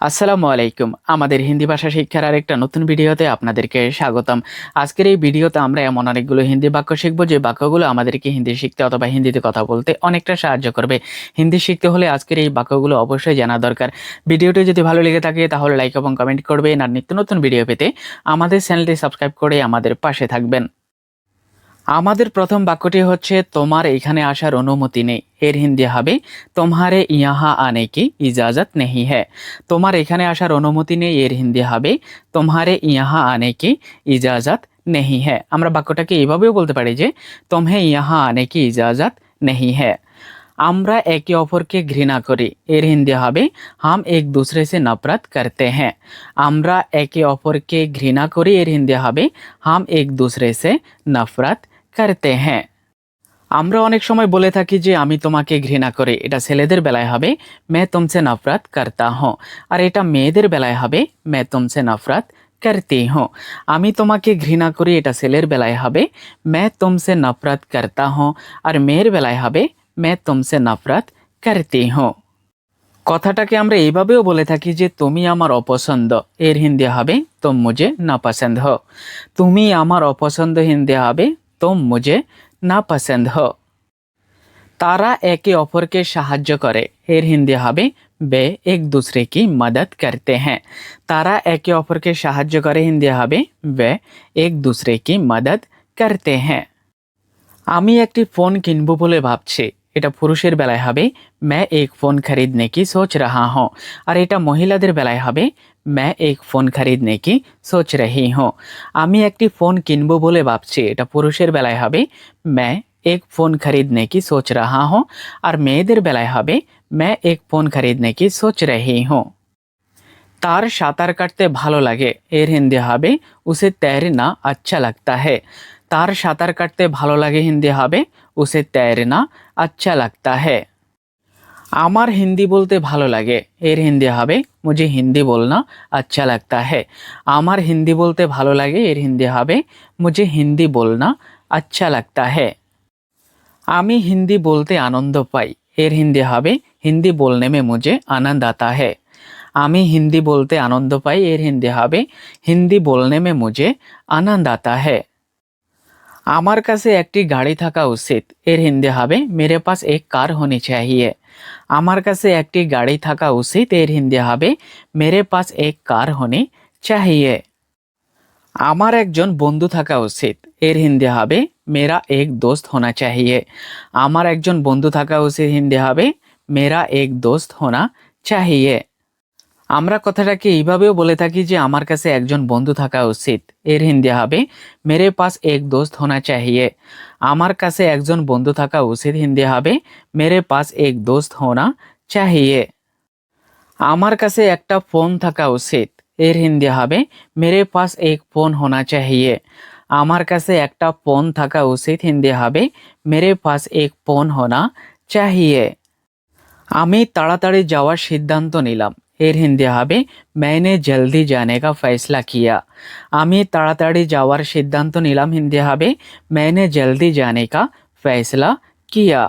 আসসালামু আলাইকুম। আমাদের হিন্দি ভাষা শিক্ষার আরেকটা নতুন ভিডিওতে আপনাদেরকে স্বাগতম। আজকের এই ভিডিওতে আমরা এমন অনেকগুলো হিন্দি বাক্য শিখব যে বাক্যগুলো আমাদেরকে হিন্দি শিখতে অথবা হিন্দিতে কথা বলতে অনেকটা সাহায্য করবে। হিন্দি শিখতে হলে আজকের এই বাক্যগুলো অবশ্যই জানা দরকার। ভিডিওটি যদি ভালো লেগে থাকে তাহলে লাইক এবং কমেন্ট করবেন, আর নিত্য নতুন ভিডিও পেতে আমাদের চ্যানেলটি সাবস্ক্রাইব করে আমাদের পাশে থাকবেন। আমাদের প্রথম বাক্যটি হচ্ছে তোমার এখানে আসার অনুমতি নেই। এর হিন্দি হবে তোমারে ইহা আনে কি ইজাজত নেহি হ্যায়। তোমার এখানে আসার অনুমতি নেই এর হিন্দি হবে তোমারে ইহা আনে কি ইজাজত নেহি হ্যায়। আমরা বাক্যটাকে এইভাবেও বলতে পারি যে তোমহে ইহা আনে কি ইজাজত নেহি হ্যায়। আমরা একে অপরকে ঘৃণা করি। এর হিন্দি হবে হাম এক দুসরে সে নফরত করতে হ্যাঁ। আমরা একে অপরকে ঘৃণা করি। এর হিন্দি হবে হাম এক দুসরে সে নফরত করতে হ্যাঁ। আমরা অনেক সময় বলে থাকি যে আমি তোমাকে ঘৃণা করি। এটা ছেলেদের বেলায় হবে মে তুমসে নফরত করতা হুঁ, আর এটা মেয়েদের বেলায় হবে মে তুমসে নফরত করতি হুঁ। আমি তোমাকে ঘৃণা করি এটা ছেলের বেলায় হবে মে তুমসে নফরত করতা হুঁ, আর মেয়ের বেলায় হবে মে তুমসে নফরত করতি হুঁ। কথাটাকে আমরা এইভাবেও বলে থাকি যে তুমি আমার অপছন্দ। এর হিন্দি হবে তুম মুঝে না পছন্দ হো। তুমি আমার অপছন্দ হিন্দি হবে তুম মুঝে না পছন্দ হো। তারা একে অপরকে সাহায্য করে। এর হিন্দি হবে वे एक दूसरे की मदद करते हैं। তারা একে অপরকে সাহায্য করে হিন্দি হবে वे एक दूसरे की मदद करते हैं। আমি একটি ফোন কিনবো বলে ভাবছি। এটা পুরুষের বেলায় হবে मैं एक फ़ोन खरीदने की सोच रहा हूँ, আর এটা মহিলাদের বেলায় হবে मैं एक फ़ोन खरीदने की सोच रही हूँ। আমি একটি ফোন কিনবো বলে ভাবছি। এটা পুরুষের বেলায় হবে मैं एक फ़ोन खरीदने की सोच रहा हूँ, আর মেয়েদের বেলায় হবে मैं एक फ़ोन खरीदने की सोच रही हूँ। তার সাঁতার কাটতে ভালো লাগে। এর হিন্দি হবে উসে তैरना अच्छा लगता है। তার সাঁতার কাটতে ভালো লাগে হিন্দি হবে উসে तैरना अच्छा लगता है। আমার হিন্দি বলতে ভালো লাগে। এর হিন্দি হবে মুঝে হিন্দি बोलना अच्छा लगता है। আমার হিন্দি বলতে ভালো লাগে। এর হিন্দি হবে মুঝে হিন্দি बोलना अच्छा लगता है। আমি হিন্দি বলতে আনন্দ পাই। এর হিন্দি হবে হিন্দি बोलने में मुझे आनंद आता है। আমি হিন্দি বলতে আনন্দ পাই। এর হিন্দি হবে হিন্দি बोलने में मुझे आनंद आता है। আমার কাছে একটি গাড়ি থাকা উচিত। এর হিন্দি হবে मेरे पास एक कार होनी चाहिए। আমার কাছে একটি গাড়ি থাকা উচিত। এর হিন্দি হবে मेरे पास एक कार होनी चाहिए। আমার একজন বন্ধু থাকা উচিত। এর হিন্দি হবে मेरा एक दोस्त होना चाहिए। আমার একজন বন্ধু থাকা উচিত হিন্দি হবে मेरा एक दोस्त होना चाहिए। আমরা কথাটাকে এইভাবেও বলে থাকি যে আমার কাছে একজন বন্ধু থাকা উচিত। এর হিন্দি হবে मेरे पास एक दोस्त होना चाहिए। আমার কাছে একজন বন্ধু থাকা উচিত হিন্দি হবে मेरे पास एक दोस्त होना चाहिए। আমার কাছে একটা ফোন থাকা উচিত। এর হিন্দি হবে मेरे पास एक फ़ोन होना चाहिए। আমার কাছে একটা ফোন থাকা উচিত হিন্দি হবে मेरे पास एक फ़ोन होना चाहिए। আমি তাড়াতাড়ি যাওয়ার সিদ্ধান্ত নিলাম। এর হিন্দি হবে मैंने जल्दी जाने का फैसला किया। আমি তাড়াতাড়ি যাওয়ার সিদ্ধান্ত নিলাম হিন্দি হবে मैंने जल्दी जाने का फैसला किया।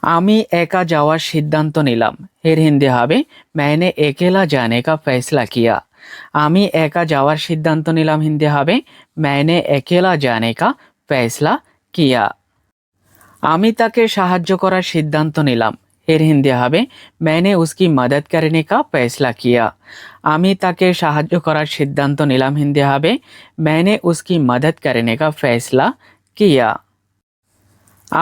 আমি একা যাওয়ার সিদ্ধান্ত নিলাম। এর হিন্দি হবে मैंने अकेला जाने का फैसला किया। আমি একা যাওয়ার সিদ্ধান্ত নিলাম হিন্দি হবে मैंने अकेला जाने का फैसला किया। আমি তাকে সাহায্য করার সিদ্ধান্ত নিলাম। এর হিন্দি হবে मैंने उसकी मदद करने का फैसला किया। আমি তাকে সাহায্য করার সিদ্ধান্ত নিলাম হিন্দি হবে मैंने उसकी मदद करने का फैसला किया।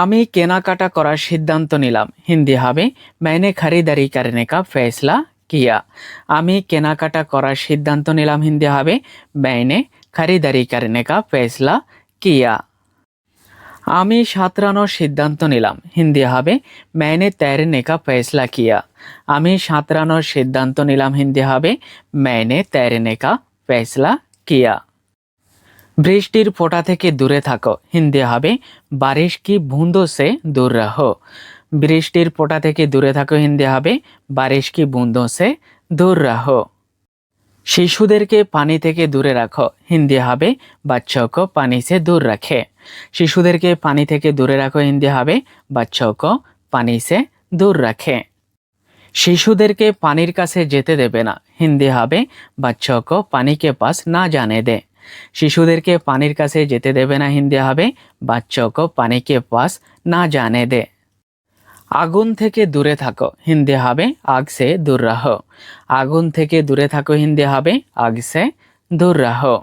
আমি কেনাকাটা করার সিদ্ধান্ত নিলাম হিন্দি হবে मैंने खरीदारी करने का फैसला किया। আমি কেনাকাটা করার সিদ্ধান্ত নিলাম হিন্দি হবে मैंने खरीदारी करने का फैसला किया। আমি সাঁতরানোর সিদ্ধান্ত নিলাম হিন্দি হবে मैंने तैरने का फैसला किया। আমি সাঁতরানোর সিদ্ধান্ত নিলাম হিন্দি হবে मैंने तैरने का फैसला किया। বৃষ্টির ফোঁটা থেকে দূরে থাকো হিন্দি হবে बारिश की बूंदों से दूर रहो। বৃষ্টির ফোঁটা থেকে দূরে থাকো হিন্দি হবে बारिश की बूंदों से दूर रहो। শিশুদেরকে পানি থেকে দূরে রাখো হিন্দি হবে बच्चों को पानी से दूर रखे। শিশুদেরকে পানি থেকে দূরে রাখো হিন্দি হবে बच्चों को पानी से दूर रखें। শিশুদেরকে পানির কাছে যেতে দেবে না, হিন্দি হবে बच्चों को पानी के पास ना जाने दे। শিশুদেরকে পানির কাছে যেতে দেবে না, হিন্দি হবে बच्चों को पानी के पास ना जाने दे। আগুন থেকে দূরে থাকো, হিন্দি হবে आग से दूर रहो। আগুন থেকে দূরে থাকো, হিন্দি হবে आग से दूर रहो।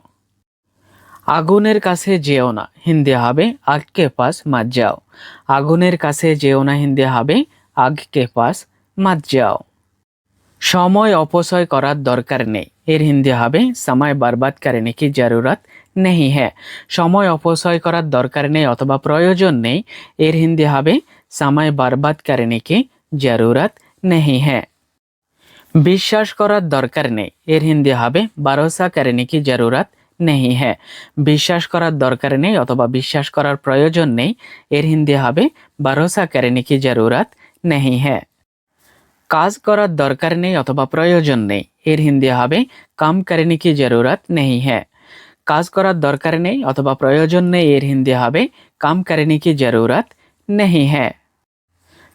আগুনের কাছে যেও না, হিন্দি হবে आग के पास मत जाओ। আগুনের কাছে যেও না, হিন্দি হবে आग के पास मत जाओ। সময় অপচয় করার দরকার নেই, এর হিন্দি হবে সময় বরবাদ করনে কি জরুরত নেই হ্যাঁ। সময় অপচয় করার দরকার নেই অথবা প্রয়োজন নেই, এর হিন্দি হবে সময় বরবাদ করনে কি জরুরত নেই হ্যাঁ। বিশ্বাস করার দরকার নেই, এর হিন্দি হবে ভরসা করনে কি জরুরত নেই হ্যাঁ। বিশ্বাস করার দরকার নেই অথবা বিশ্বাস করার প্রয়োজন নেই, এর হিন্দি হবে ভরসা করনে কি জরুরত নেই হ্যাঁ। কাজ করার দরকার নেই অথবা প্রয়োজন নেই, এর হিন্দি হবে কাম করনে কি জরুরত নেই হ্যাঁ। কাজ করার দরকার নেই অথবা প্রয়োজন নেই, এর হিন্দি হবে কাম করনে কি জরুরত নেই হ্যাঁ।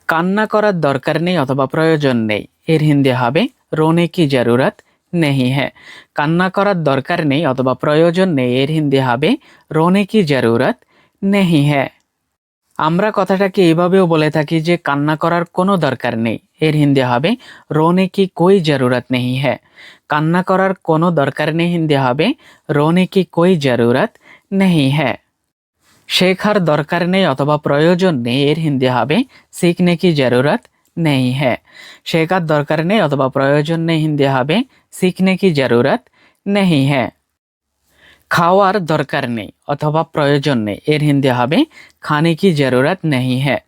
কান্না করার দরকার নেই অথবা প্রয়োজন নেই, এর হিন্দি হবে রোনে কি জরুরত নেই হ্যাঁ। কান্না করার দরকার নেই অথবা প্রয়োজন নেই, এর হিন্দি হবে রোনে কি জরুরত নেই হ্যাঁ। আমরা কথাটাকে এইভাবেও বলে থাকি যে কান্না করার কোনো দরকার নেই, এর হিন্দি হবে রোনে কি কোই জরুরত নেই হ্যাঁ। কান্না করার কোনো দরকার নেই, হিন্দি হবে রোনে কি কোই জরুরত নেই হ্যাঁ। শেখার দরকার নেই অথবা প্রয়োজন নেই, এর হিন্দি হবে सीखने की जरूरत नहीं है। শেখার দরকার নেই অথবা প্রয়োজন নেই, হিন্দি হবে सीखने की जरूरत नहीं है। খাওয়ার দরকার নেই অথবা প্রয়োজন নেই, এর হিন্দি হবে খানে কি জরুরত নেই হ্যাঁ।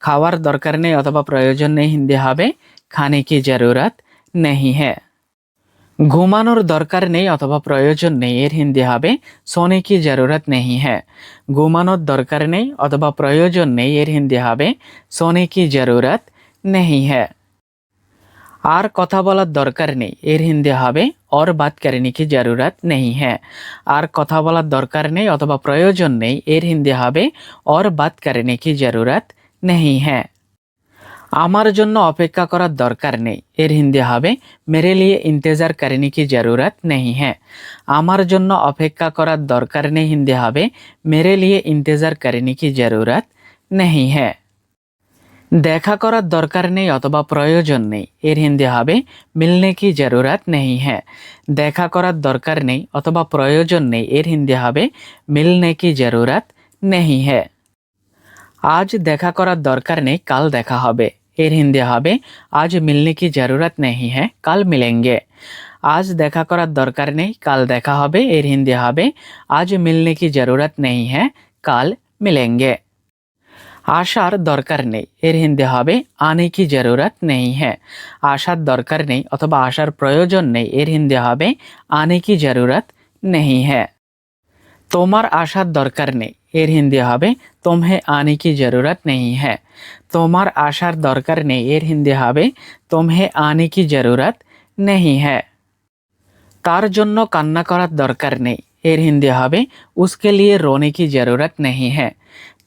খাওয়ার দরকার নেই অথবা প্রয়োজন নেই, হিন্দি হবে খানে কি জরুরত নেই হ্যাঁ। ঘুমানোর দরকার নেই অথবা প্রয়োজন নেই, এর হিন্দি হবে সোনে কি জরুরত নেই হ্যাঁ। ঘুমানোর দরকার নেই অথবা প্রয়োজন নেই, এর হিন্দি হবে সোনে কি জরুরত নেই হ্যাঁ। আর কথা বলার দরকার নেই, এর হিন্দি হবে और बात करने की जरूरत नहीं है। আর কথা বলার দরকার নেই অথবা প্রয়োজন নেই, এর হিন্দি হবে और बात करने की जरूरत नहीं है। আমার জন্য অপেক্ষা করার দরকার নেই, এর হিন্দি হবে मेरे लिए इंतजार करने की जरूरत नहीं है। আমার জন্য অপেক্ষা করার দরকার নেই, হিন্দি হবে मेरे लिए इंतजार करने की जरूरत नहीं है। দেখা করার দরকার নেই অথবা প্রয়োজন নেই, এর হিন্দি হবে মিলনে কি জরুরত নেই হ্যাঁ। দেখা করার দরকার নেই অথবা প্রয়োজন নেই, এর হিন্দি হবে মিলনে কি জরুরত নেই হ্যাঁ। আজ দেখা করার দরকার নেই, কাল দেখা হবে, এর হিন্দি হবে আজ মিলনে কি জরুরত নেই হ্যাঁ কাল মিলেঙ্গে। আজ দেখা করার দরকার নেই, কাল দেখা হবে, এর হিন্দি হবে আজ মিলনে কি জরুরত নেই হ্যাঁ কাল মিলেঙ্গে। আসার দরকার নেই, এর হিন্দি হবে আনে কি জরুরত নেই হ্যাঁ। আসার দরকার নেই অথবা আসার প্রয়োজন নেই, এর হিন্দি হবে আনে কি জরুরত নেই হ্যাঁ। তোমার আসার দরকার নেই, এর হিন্দি হবে तुम्हें आने की जरूरत नहीं है। তোমার আসার দরকার নেই, এর হিন্দি হবে तुम्हें आने की जरूरत नहीं है। তার জন্য কান্না করার দরকার নেই, এর হিন্দি হবে उसके लिए रोने की जरूरत नहीं है।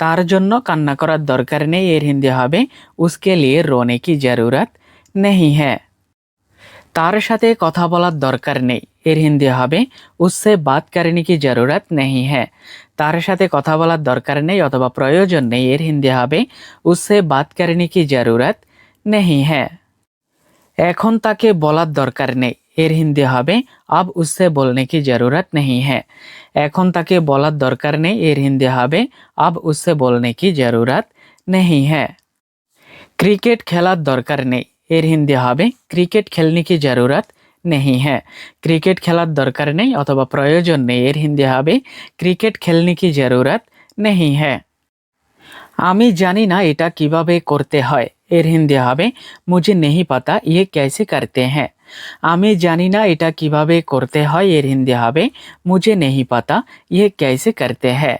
তার জন্য কান্না করার দরকার নেই, এর হিন্দি হবে उसके लिए रोने की जरूरत नहीं है। তার সাথে কথা বলার দরকার নেই, এর হিন্দি হবে उससे बात करने की जरूरत नहीं है। তার সাথে কথা বলার দরকার নেই অথবা প্রয়োজন নেই, এর হিন্দি হবে उससे बात करने की जरूरत नहीं है। এখন তাকে বলার দরকার নেই, এর হিন্দি হবে अब उससे बोलने की जरूरत नहीं है। এখন তাকে বলার দরকার নেই, এর হিন্দি হবে अब उससे बोलने की जरूरत नहीं है। ক্রিকেট খেলার দরকার নেই, এর হিন্দি হবে ক্রিকেট খেলনে কি জরুরত নেই হ্যাঁ। ক্রিকেট খেলার দরকার নেই অথবা প্রয়োজন নেই, এর হিন্দি হবে ক্রিকেট খেলনে কি জরুরত নেই হ্যাঁ। আমি জানি না এটা কিভাবে করতে হয়, এর হিন্দি হবে মুঝে নেহি পাতা ইয়ে कैसे करते हैं। আমি জানি না এটা কিভাবে করতে হয়, এর হিন্দি হবে মুঝে নেহি পাতা ইয়ে कैसे करते हैं।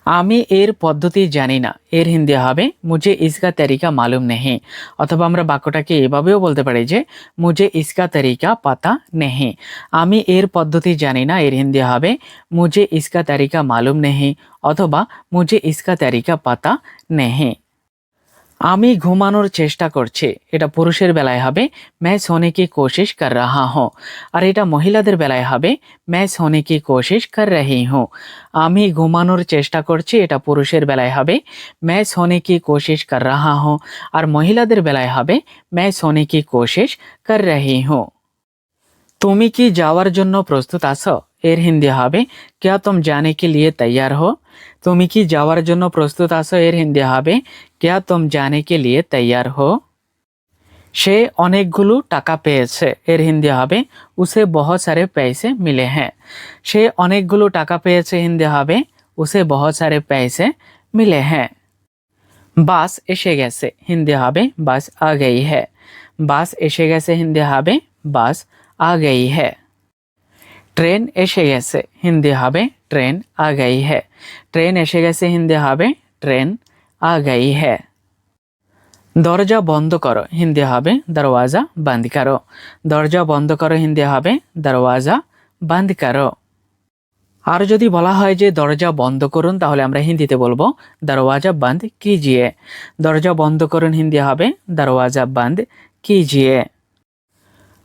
আমি এর পদ্ধতি জানি না, এর হিন্দি হবে মুঝে ইসকা তরিকা মালুম নেহি। অথবা আমরা বাক্যটাকে এভাবেও বলতে পারি যে মুঝে ইসকা তরিকা পাতা নেহি। আমি এর পদ্ধতি জানি না, এর হিন্দি হবে মুঝে ইসকা তরিকা মালুম নেহি অথবা মুঝে ইসকা তরিকা পাতা নেহি। আমি ঘুমানোর চেষ্টা করছি, এটা পুরুষের বেলায় হবে मैं सोने की कोशिश कर रहा हूँ। আর এটা মহিলাদের বেলায় হবে मैं सोने की कोशिश कर रही हूँ। আমি ঘুমানোর চেষ্টা করছি, এটা পুরুষের বেলায় হবে मैं सोने की कोशिश कर रहा हूँ। আর মহিলাদের বেলায় হবে मैं सोने की कोशिश कर रही हूँ। তুমি কি যাওয়ার জন্য প্রস্তুত আছো? এর হিন্দি হবে क्या तुम जाने के लिए तैयार हो। তুমি কি যাওয়ার জন্য প্রস্তুত আছো? এর হিন্দি হবে क्या तुम जाने के लिए तैयार हो। সে অনেকগুলো টাকা পেয়েছে, এর হিন্দি হবে उसे बहुत सारे पैसे मिले हैं। সে অনেকগুলো টাকা পেয়েছে, হিন্দি হবে उसे बहुत सारे पैसे मिले हैं। বাস এসে গেছে, হিন্দি হবে বাস आ गई है। বাস এসে গেছে, হিন্দি হবে বাস आ गई है। ট্রেন এসে গেছে, হিন্দি হবে ট্রেন आ गई है। ট্রেন এসে গেছে, হিন্দি হবে ট্রেন आ गई है। দরজা বন্ধ করো, হিন্দি হবে দরওয়াজা বন্ধ করো। দরজা বন্ধ করো, হিন্দি হবে দরওয়াজা বন্ধ করো। আর যদি বলা হয় যে দরজা বন্ধ করুন, তাহলে আমরা হিন্দিতে বলবো দরওয়াজা বন্ধ কিজিয়ে। দরজা বন্ধ করুন, হিন্দি হবে দরওয়াজা বন্ধ কিজিয়ে।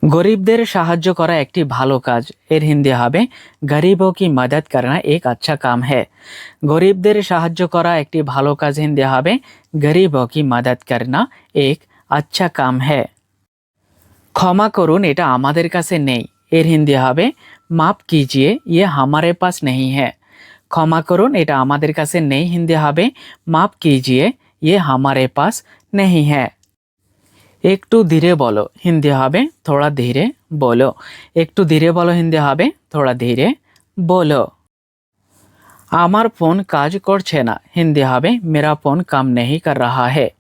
গরিবদের সাহায্য করা একটি ভালো কাজ, এর হিন্দি হবে গরিবও কি মদদ করনা এক আচ্ছা কাম হ্যায়। গরিবদের সাহায্য করা একটি ভালো কাজ, হিন্দি হবে গরিবও কি মদদ করনা এক আচ্ছা কাম হ্যায়। ক্ষমা করুন, এটা আমাদের কাছে নেই, এর হিন্দি হবে মাফ কিজিয়ে ইয়ে হামারে পাস নেহি হ্যায়। ক্ষমা করুন, এটা আমাদের কাছে নেই, হিন্দি হবে মাফ কিজিয়ে ইয়ে হামারে পাস নেহি হ্যায়। একটু ধীরে বলো, হিন্দি হবে থোড়া ধীরে বলো। একটু ধীরে বলো, হিন্দি হবে থোড়া ধীরে বলো। আমার ফোন কাজ করছে না, হিন্দি হবে মেরা ফোন কাম নেহি কর রাহা হ্যায়।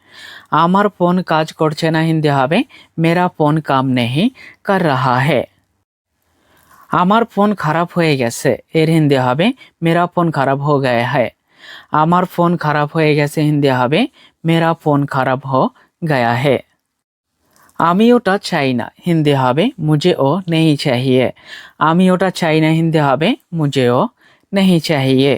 আমার ফোন কাজ করছে না, হিন্দি হবে মেরা ফোন কাম নেহি কর রাহা হ্যায়। আমার ফোন খারাপ হয়ে গেছে, এর হিন্দি হবে মেরা ফোন খারাপ হো গায়া হ্যায়। আমার ফোন খারাপ হয়ে গেছে, হিন্দি হবে মেরা ফোন খারাপ হো গায়া হ্যায়। আমি ওটা চাই না, হিন্দি হবে মুঝে ও নেহি চাহিয়ে। আমি ওটা চাই না, হিন্দি হবে মুঝে ও নেহি চাহিয়ে।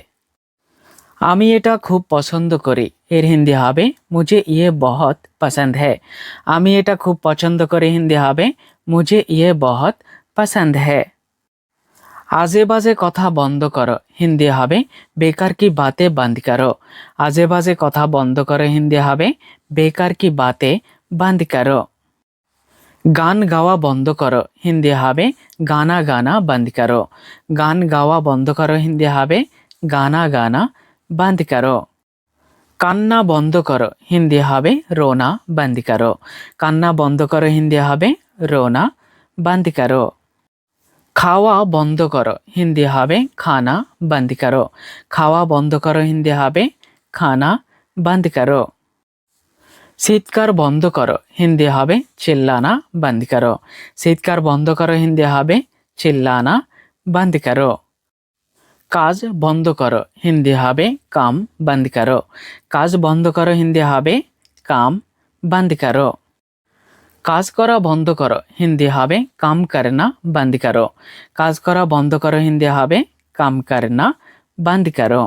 আমি এটা খুব পছন্দ করি, এর হিন্দি হবে মুঝে ইয়ে বহুত পছন্দ হ্যায়। আমি এটা খুব পছন্দ করি, হিন্দি হবে মুঝে ইয়ে বহুত পছন্দ হ্যায়। আজে বাজে কথা বন্ধ করো, হিন্দি হবে বেকার কি বাতে বন্ধ করো। আজে বাজে কথা বন্ধ করো, হিন্দি হবে বেকার কি বাতে বন্ধ করো। গান গাওয়া বন্ধ করো, হিন্দি হবে গানা গানা বন্ধ করো। গান গাওয়া বন্ধ করো, হিন্দি হবে গানা গানা বন্ধ করো। কান্না বন্ধ করো, হিন্দি হবে রোনা বন্ধ করো। কান্না বন্ধ করো, হিন্দি হবে রোনা বন্ধ করো। খাওয়া বন্ধ করো, হিন্দি হবে খানা বন্ধ করো। খাওয়া বন্ধ করো, হিন্দি হবে খানা বন্ধ করো। চিৎকার বন্ধ করো, হিন্দি হবে চিল্লানা বন্ধ করো। চিৎকার বন্ধ করো, হিন্দি হবে চিল্লানা বন্ধ করো। কাজ বন্ধ করো, হিন্দি হবে কাম বন্ধ করো। কাজ বন্ধ করো, হিন্দি হবে কাম বন্ধ করো। কাজ করা বন্ধ করো, হিন্দি হবে কাম করনা বন্ধ করো। কাজ করা বন্ধ করো, হিন্দি হবে কাম করনা বন্ধ করো।